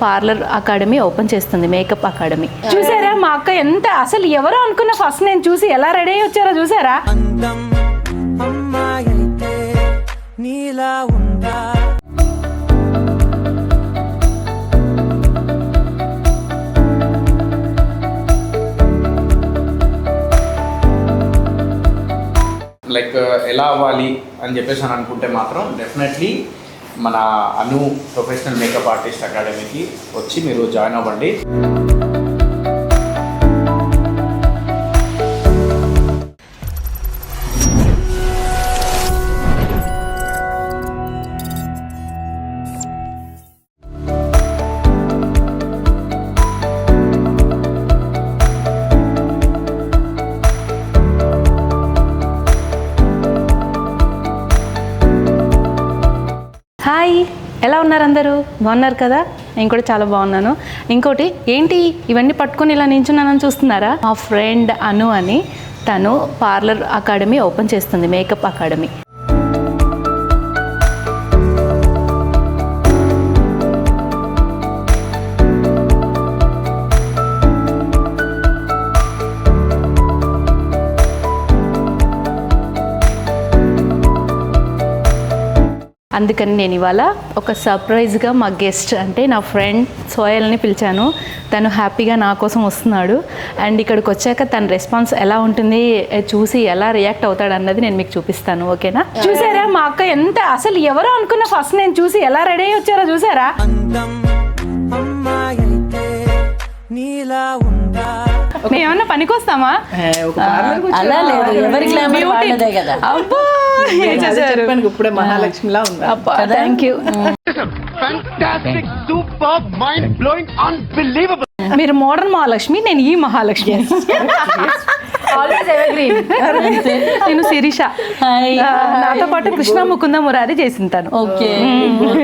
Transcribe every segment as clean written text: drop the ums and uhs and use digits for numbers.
Parlour academy open చేస్తుంది, makeup academy. చూసారా మా అక్క ఎంత అసలు ఎవరో అనుకున్న ఫస్ట్ నేను చూసి ఎలా రెడీ అయ్యి వచ్చారో చూసారా. లైక్ ఎలా అవ్వాలి అని చెప్పేసి అని అనుకుంటే మాత్రం డెఫినెట్లీ మన అను ప్రొఫెషనల్ మేకప్ ఆర్టిస్ట్ అకాడమీకి వచ్చి మీరు జాయిన్ అవ్వండి. హాయ్, ఎలా ఉన్నారు అందరూ? బాగున్నారు కదా? నేను కూడా చాలా బాగున్నాను. ఇంకోటి ఏంటి ఇవన్నీ పట్టుకొని ఇలా నించున్నానని చూస్తున్నారా? మా ఫ్రెండ్ అను అని, తను పార్లర్ అకాడమీ ఓపెన్ చేస్తుంది, మేకప్ అకాడమీ. అందుకని నేను ఇవాళ ఒక సర్ప్రైజ్గా మా గెస్ట్ అంటే నా ఫ్రెండ్ సోయల్ని పిలిచాను. తను హ్యాపీగా నా కోసం వస్తున్నాడు. అండ్ ఇక్కడికి వచ్చాక తన రెస్పాన్స్ ఎలా ఉంటుంది చూసి ఎలా రియాక్ట్ అవుతాడు అన్నది నేను మీకు చూపిస్తాను. ఓకేనా? చూసారా మా అక్క ఎంత అసలు ఎవరో అనుకున్న ఫస్ట్ నేను చూసి ఎలా రెడీ అయ్యి వచ్చారో చూసారా. మేమన్నా పనికొస్తామా? అలా లేదు, ఎవరికి కదా. అబ్బా ఇప్పుడే మహాలక్ష్మిలా ఉంది. అబ్బా, థ్యాంక్ యూ. మీరు మోడర్న్ మహాలక్ష్మి, నేను ఈ మహాలక్ష్మి. నేను శిరీష. నాతో పాటు కృష్ణ ముకుంద మురారి చేసింటాను. ఓకే,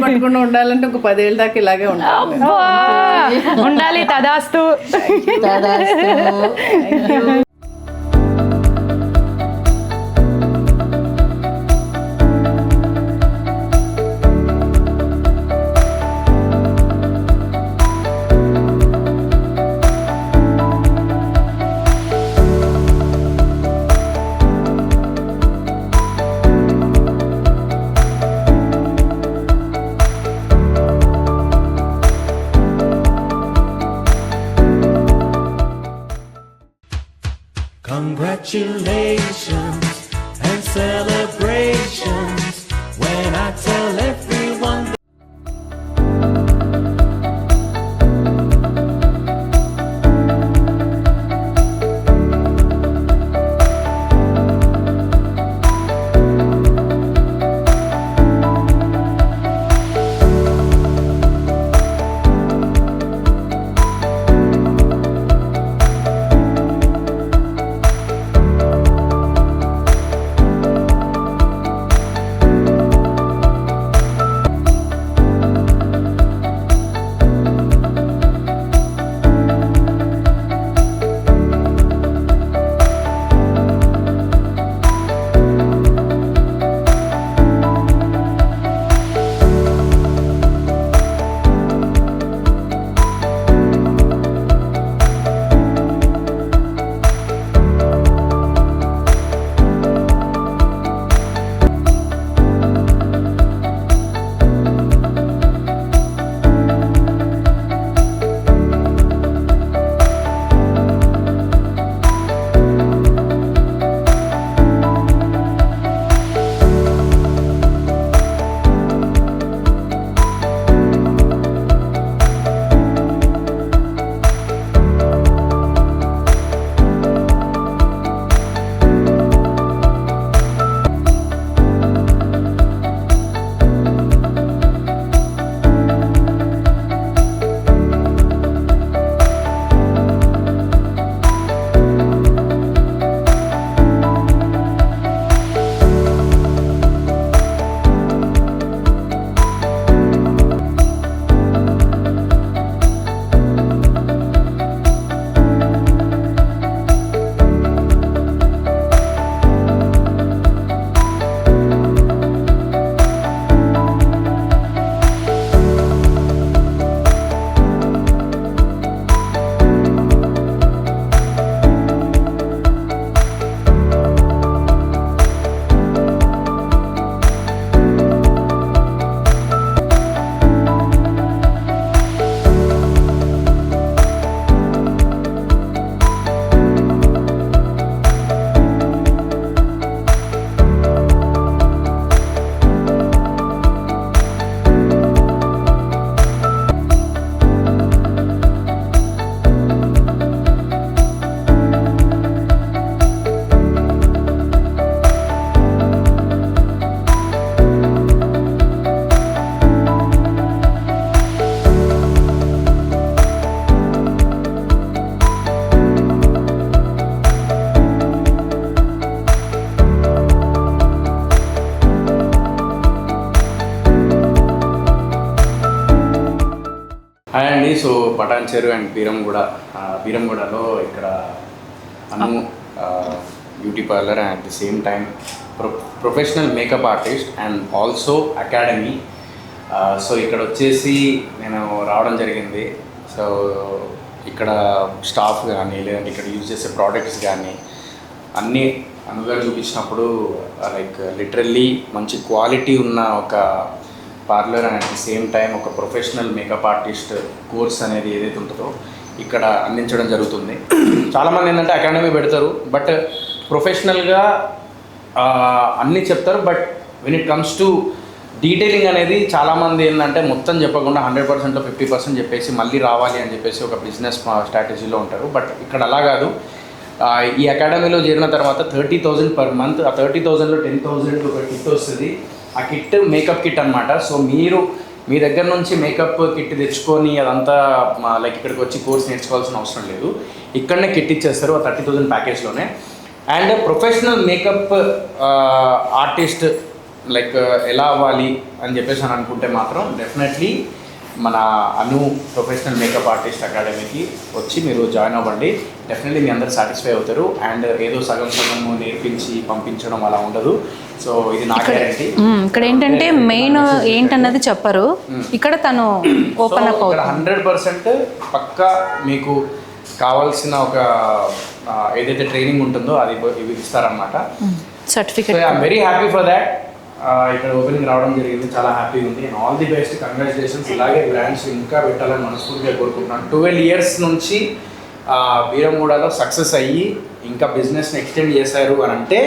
పట్టుకుండా ఉండాలంటే ఒక 10 ఏళ్ళ దాకా ఇలాగే ఉండాలి. తదాస్తు. Congratulations and celebrations when I tell everyone hi అండి. సో పటాన్చెరు అండ్ బీరంగూడలో ఇక్కడ Anu beauty parlour and at the same time professional makeup artist and also academy. So ఇక్కడ వచ్చేసి నేను రావడం జరిగింది. సో ఇక్కడ స్టాఫ్ కానీ లేదంటే ఇక్కడ యూజ్ చేసే ప్రోడక్ట్స్ కానీ అన్నీ అనుగా చూపించినప్పుడు లైక్ లిటరల్లీ మంచి క్వాలిటీ ఉన్న ఒక parlour and at the same time ఒక ప్రొఫెషనల్ మేకప్ ఆర్టిస్ట్ కోర్స్ అనేది ఏదైతే ఉంటుందో ఇక్కడ అందించడం జరుగుతుంది. చాలామంది ఏంటంటే అకాడమీ పెడతారు, బట్ ప్రొఫెషనల్గా అన్నీ చెప్తారు. But when it comes to detailing అనేది చాలామంది ఏంటంటే మొత్తం చెప్పకుండా 100%లో 50% చెప్పేసి మళ్ళీ రావాలి అని చెప్పేసి ఒక బిజినెస్ స్ట్రాటజీలో ఉంటారు. బట్ ఇక్కడ అలా కాదు. ఈ అకాడమీలో చేరిన తర్వాత 30,000 పర్ మంత్. ఆ 30,000లో 10,000 ఒక కిట్ వస్తుంది. ఆ కిట్ మేకప్ కిట్ అనమాట. సో మీరు మీ దగ్గర నుంచి మేకప్ కిట్ తెచ్చుకొని అదంతా లైక్ ఇక్కడికి వచ్చి కోర్స్ నేర్చుకోవాల్సిన అవసరం లేదు. ఇక్కడనే కిట్ ఇచ్చేస్తారు ఆ 30,000 ప్యాకేజ్లోనే. And professional makeup artist like ఎలా అవ్వాలి అని చెప్పేసి అని అనుకుంటే మాత్రం డెఫినెట్లీ మన అను ప్రొఫెషనల్ మేకప్ ఆర్టిస్ట్ అకాడమీకి వచ్చి మీరు జాయిన్ అవ్వండి. డెఫినెట్లీ మీ అందరు సాటిస్ఫై అవుతారు. అండ్ ఏదో సగం నేర్పించి పంపించడం అలా ఉండదు. సో ఇది నా గ్యారంటీ. ఇక్కడ ఏంటంటే మెయిన్ ఏంటన్నది చెప్పరు. ఇక్కడ తను ఓపెన్ అప్ అవుతుంది. 100% పక్కా మీకు కావాల్సిన ఒక ఏదైతే ట్రైనింగ్ ఉంటుందో అది ఇవి ఇస్తారనమాట. Certificate. I'm very happy for that. ఇక్కడ ఓపెనింగ్ రావడం జరిగింది, చాలా హ్యాపీగా ఉంది. And all the best, congratulations. ఇలాగే బ్రాండ్స్ ఇంకా పెట్టాలని మనస్ఫూర్తిగా కోరుకుంటున్నాను. 12 years నుంచి బీరంగూడలో సక్సెస్ అయ్యి ఇంకా బిజినెస్ని ఎక్స్టెండ్ చేశారు అని అంటే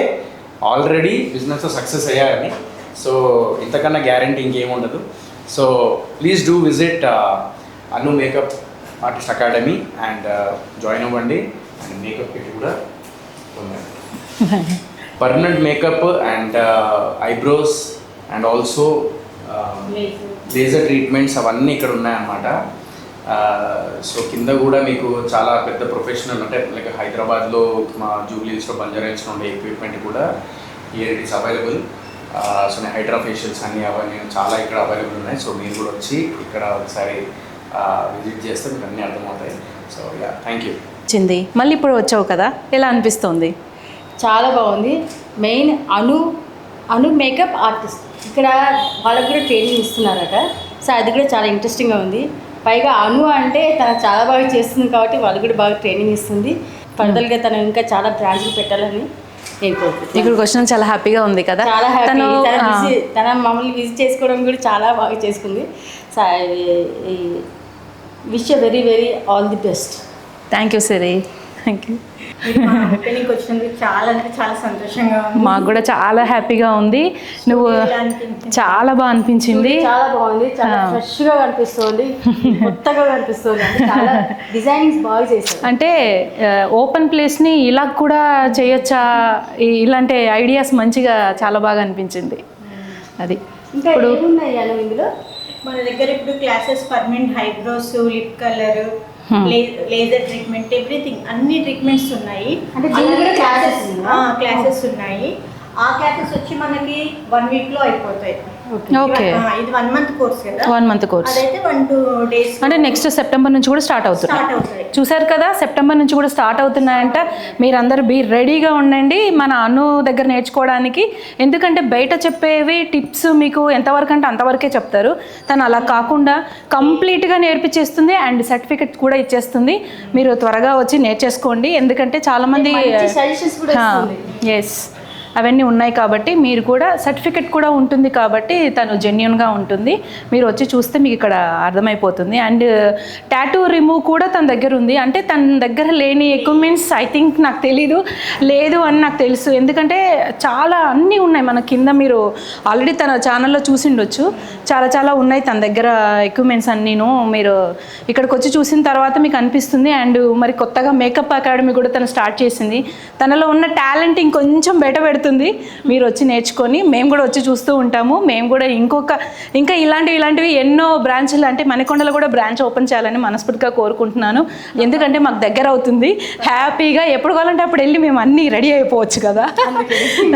ఆల్రెడీ బిజినెస్లో సక్సెస్ అయ్యారని. సో ఇంతకన్నా గ్యారంటీ ఇంకేముండదు. So please do visit Anu makeup artist academy and join అవ్వండి. అండ్ మేకప్ కిట్ కూడా ఉన్నాయి. Permanent makeup and eyebrows and also laser treatments అవన్నీ ఇక్కడ ఉన్నాయన్నమాట. సో కింద కూడా మీకు చాలా పెద్ద ప్రొఫెషనల్ అంటే లైక్ హైదరాబాద్లో మా జూబ్లీస్లో బంజారాహిల్స్లో ఉండే ఎక్విప్మెంట్ కూడా here it is available. So నేను హైడ్రా ఫేషియల్స్ అన్నీ అవన్నీ చాలా ఇక్కడ అవైలబుల్ ఉన్నాయి. సో మీరు కూడా వచ్చి ఇక్కడ ఒకసారి విజిట్ చేస్తే మీకు అన్నీ అర్థమవుతాయి. So yeah, thank you. వచ్చింది మళ్ళీ ఇప్పుడు వచ్చావు కదా, ఎలా అనిపిస్తుంది? చాలా బాగుంది. మెయిన్ అను మేకప్ ఆర్టిస్ట్ ఇక్కడ వాళ్ళకి కూడా ట్రైనింగ్ ఇస్తున్నారట. సో అది కూడా చాలా ఇంట్రెస్టింగ్గా ఉంది. పైగా అను అంటే తను చాలా బాగా చేస్తుంది కాబట్టి వాళ్ళు కూడా బాగా ట్రైనింగ్ ఇస్తుంది. ఫర్దర్గా తను ఇంకా చాలా బ్రాంచ్లు పెట్టాలని నేను కోరుకుంటున్నాను. ఇక్కడికి వచ్చిన చాలా హ్యాపీగా ఉంది కదా. చాలా హ్యాపీ. తన మమ్మల్ని విజిట్ చేసుకోవడం కూడా చాలా బాగా చేసుకుంది. So wish very very all the best. Thank you Siri. Thank you. Opening వచ్చినందుకు చాలా అంటే చాలా సంతోషంగా ఉంది. మాకు కూడా చాలా హ్యాపీగా ఉంది. నువ్వు చాలా బాగా అనిపించింది. చాలా బాగుంది. చాలా ఫ్రెష్గా కనిపిస్తుంది, కొత్తగా కనిపిస్తుంది. అంటే చాలా డిజైనింగ్స్ బాగా చేశారు. అంటే ఓపెన్ ప్లేస్ని ఇలా కూడా చేయొచ్చా, ఇలాంటి ఐడియాస్ మంచిగా చాలా బాగా అనిపించింది. అది ఇంకా ఏమున్నాయి ఇందులో మన దగ్గర ఇప్పుడు classes permanent eyebrows, lip colour, laser treatment, everything అన్ని ట్రీట్మెంట్స్ ఉన్నాయి. అంటే దీనికి కూడా క్లాసెస్ ఉన్నాయి. ఆ క్లాసెస్ వచ్చి మనకి 1 weekలో అయిపోతాయి. ఓకే. ఇది 1 month కోర్స్ కదా. 1 month కోర్స్ అదైతే 1-2 days అంటే నెక్స్ట్ సెప్టెంబర్ నుంచి కూడా స్టార్ట్ అవుతుంది. చూసారు కదా, సెప్టెంబర్ నుంచి కూడా స్టార్ట్ అవుతున్నాయంట. మీరందరూ రెడీగా ఉండండి మన అను దగ్గర నేర్చుకోవడానికి. ఎందుకంటే బయట చెప్పేవి టిప్స్ మీకు ఎంతవరకు అంటే అంతవరకే చెప్తారు. తను అలా కాకుండా కంప్లీట్గా నేర్పించేస్తుంది అండ్ సర్టిఫికెట్ కూడా ఇచ్చేస్తుంది. మీరు త్వరగా వచ్చి నేర్చేసుకోండి. ఎందుకంటే చాలామంది సజెషన్స్ కూడా ఇస్తుంది. ఎస్, అవన్నీ ఉన్నాయి కాబట్టి మీరు కూడా సర్టిఫికెట్ కూడా ఉంటుంది కాబట్టి తను జెన్యున్గా ఉంటుంది. మీరు వచ్చి చూస్తే మీకు ఇక్కడ అర్థమైపోతుంది. అండ్ టాటూ రిమూవ్ కూడా తన దగ్గర ఉంది. అంటే తన దగ్గర లేని ఎక్విప్మెంట్స్ ఐ థింక్ నాకు తెలీదు, లేదు అని నాకు తెలుసు. ఎందుకంటే చాలా అన్నీ ఉన్నాయి మన కింద. మీరు ఆల్రెడీ తన ఛానల్లో చూసిండొచ్చు. చాలా చాలా ఉన్నాయి తన దగ్గర ఎక్విప్మెంట్స్ అన్నీను. మీరు ఇక్కడికి వచ్చి చూసిన తర్వాత మీకు అనిపిస్తుంది. అండ్ మరి కొత్తగా మేకప్ అకాడమీ కూడా తను స్టార్ట్ చేసింది. తనలో ఉన్న టాలెంట్ ఇంకొంచెం బయట పెడుతుంది. మీరు వచ్చి నేర్చుకొని మేము కూడా వచ్చి చూస్తూ ఉంటాము. మేము కూడా ఇంకా ఇలాంటివి ఎన్నో బ్రాంచ్లు అంటే మణికొండలో కూడా బ్రాంచ్ ఓపెన్ చేయాలని మనస్ఫూర్తిగా కోరుకుంటున్నాను. ఎందుకంటే మాకు దగ్గర అవుతుంది. హ్యాపీగా ఎప్పుడు కావాలంటే అప్పుడు వెళ్ళి మేము అన్నీ రెడీ అయిపోవచ్చు కదా.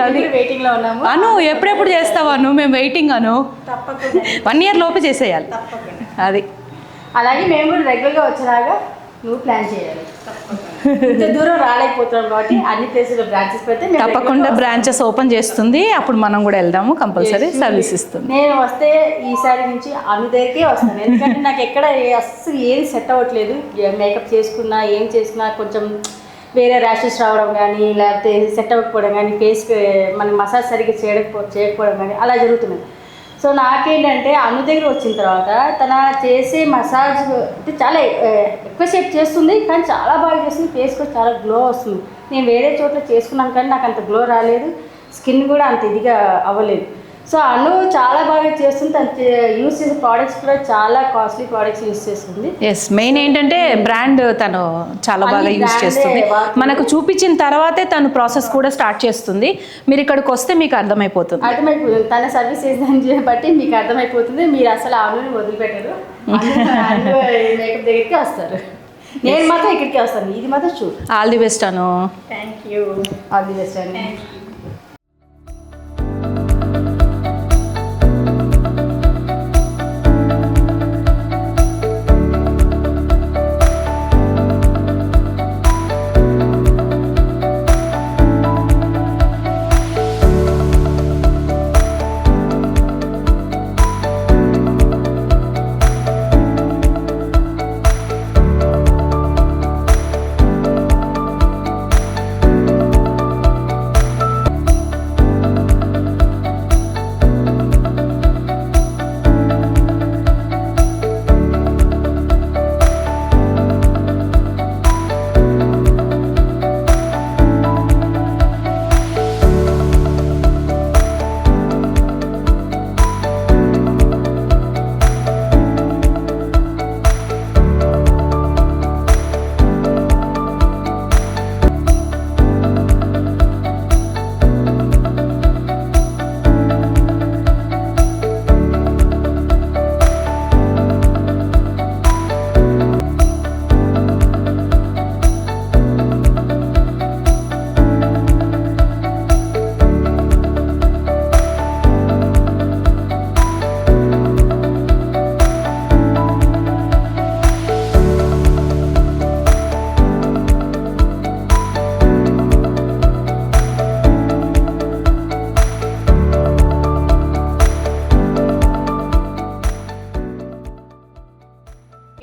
అది వెయిటింగ్లో ఉన్నాము. అను ఎప్పుడెప్పుడు చేస్తావు అను? మేము వెయిటింగ్ అను. 1 year లోపే చేసేయాలి. అది అలాగే మేము కూడా రెగ్యులర్గా వచ్చేలాగా నువ్వు ప్లాన్ చేయాలి. ఇంత దూరం రాలేకపోతున్నాం కాబట్టి అన్ని ప్లేసుల్లో బ్రాంచెస్ పెడితే మేము తప్పకుండా regular గా బ్రాంచెస్ ఓపెన్ చేస్తుంది, అప్పుడు మనం కూడా వెళ్దాము, కంపల్సరీ సర్వీస్ ఇస్తుంది. నేను వస్తే ఈసారి నుంచి అను దగ్గరికే వస్తాను. ఎందుకంటే నాకు ఎక్కడ అస్సలు ఏది సెట్ అవ్వట్లేదు. మేకప్ చేసుకున్నా ఏం చేసినా కొంచెం వేరే ర్యాషెస్ రావడం కానీ, లేకపోతే సెట్ అవ్వకపోవడం కానీ, ఫేస్ మనకి మసాజ్ సరిగ్గా చేయకపోవడం కానీ అలా జరుగుతున్నాయి. సో నాకేంటంటే అను దగ్గర వచ్చిన తర్వాత తన చేసే మసాజ్ అంటే చాలా ఎక్కువసేపు చేస్తుంది, కానీ చాలా బాగా చేస్తుంది. ఫేస్ కూడా చాలా గ్లో వస్తుంది. నేను వేరే చోట్ల చేసుకున్నాను కానీ నాకు అంత గ్లో రాలేదు, స్కిన్ కూడా అంత ఇదిగా అవ్వలేదు. సో అను చాలా బాగా చేస్తుంది. తను యూస్ చేసే ప్రోడక్ట్స్ కూడా చాలా కాస్ట్లీ ప్రోడక్ట్స్ యూస్ చేస్తుంది. ఎస్, మెయిన్ ఏంటంటే బ్రాండ్ తను చాలా బాగా అన్ని యూజ్ brand చేస్తుంది. వాడుతుంది. మనకు చూపించిన తర్వాతే తను ప్రాసెస్ కూడా స్టార్ట్ చేస్తుంది. మీరు ఇక్కడికి వస్తే మీకు అర్థమైపోతుంది. అర్థమైపోతుంది తన సర్వీస్ చేసిన బట్టి మీకు అర్థమైపోతుంది. మీరు అసలు అనుని వదిలిపెట్టరు, మేకప్ దగ్గరికి వస్తారు. నేను మాత్రం ఇక్కడికి వస్తాను, ఇది మాత్రం చూడు. All the best Anu. Thank you. All the best అండి.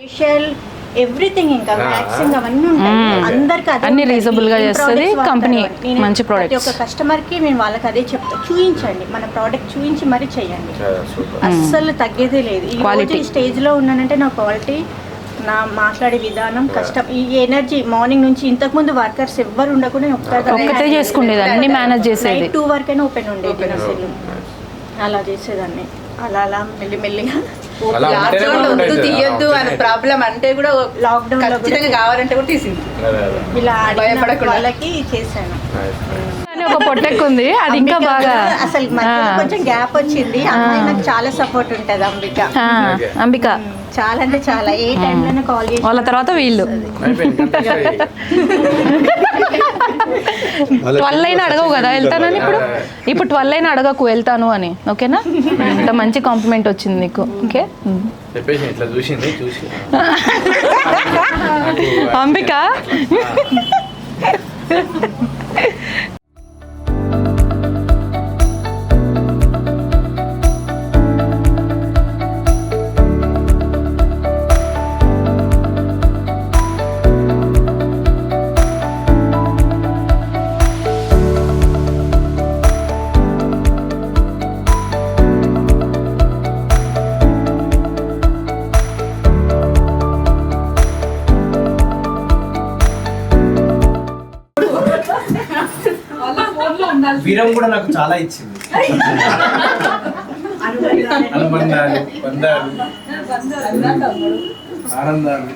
ఫేషియల్ ఎవ్రీథింగ్ ఇంకా వ్యాక్సింగ్ అవన్నీ ఉంటాయి. అందరికి అదే అన్ని ఉంటాయి. reasonable గా ఏం చేస్తది products company, వాడతారు? నేను మంచి ప్రతి products. ఒక్క కస్టమర్ కి మేము వాళ్ళకి అదే చెప్తా, చూయించండి, మన ప్రోడక్ట్ చూయించి మరీ చెయ్యండి. అస్సలు తగ్గేదే లేదు. ఈ Quality. రోజు ఈ స్టేజ్ లో ఉన్నానంటే నా క్వాలిటీ, నా మాట్లాడే విధానం, కష్టం, ఈ ఎనర్జీ. మార్నింగ్ నుంచి ఇంతకు ముందు వర్కర్స్ ఎవ్వరు ఉండకుండా నేను ఒక్కటే చేసుకునేది, అన్ని మేనేజ్ చేసేది. 2 వరకైనా ఓపెన్ ఉండేది నా సెల్. అలా చేసేదాన్ని. అలా అలా మెల్లిమెల్లిగా అలా ఉంటేనే లాక్డౌన్ బాగుంటుంది. వద్దు తీయొద్దు అనే ప్రాబ్లం అంటే కూడా లాక్డౌన్ లో ఖచ్చితంగా కావాలంటే కూడా తీసింది. ఇలా అడిగిన భయపడకుండా. వాళ్ళకి చేశాను. కానీ ఒక పొట్టెక్కు ఉంది, అది ఇంకా అంబిక బాగా కూడా అసలు మధ్యలో కొంచెం గ్యాప్ వచ్చింది. అమ్మాయి నాకు చాలా సపోర్ట్ ఉంటుంది అంబిక. ఆ, అంబిక చాలా అంటే చాలా. ఏ టైంలోనే కాల్ చేసి వాళ్ళ తర్వాత వీళ్ళు 12 అయినా అడగవు కదా వెళ్తానని. ఇప్పుడు 12 అయినా అడగకు వెళ్తాను అని, ఓకేనా? ఇంత మంచి కాంప్లిమెంట్ వచ్చింది నీకు, ఓకే? చెప్పేసి ఇట్లా చూసింది చూసి అంబిక వీరం కూడా నాకు చాలా ఇచ్చింది. అనుబంధాలు, బంధాలు, ఆనందాలు.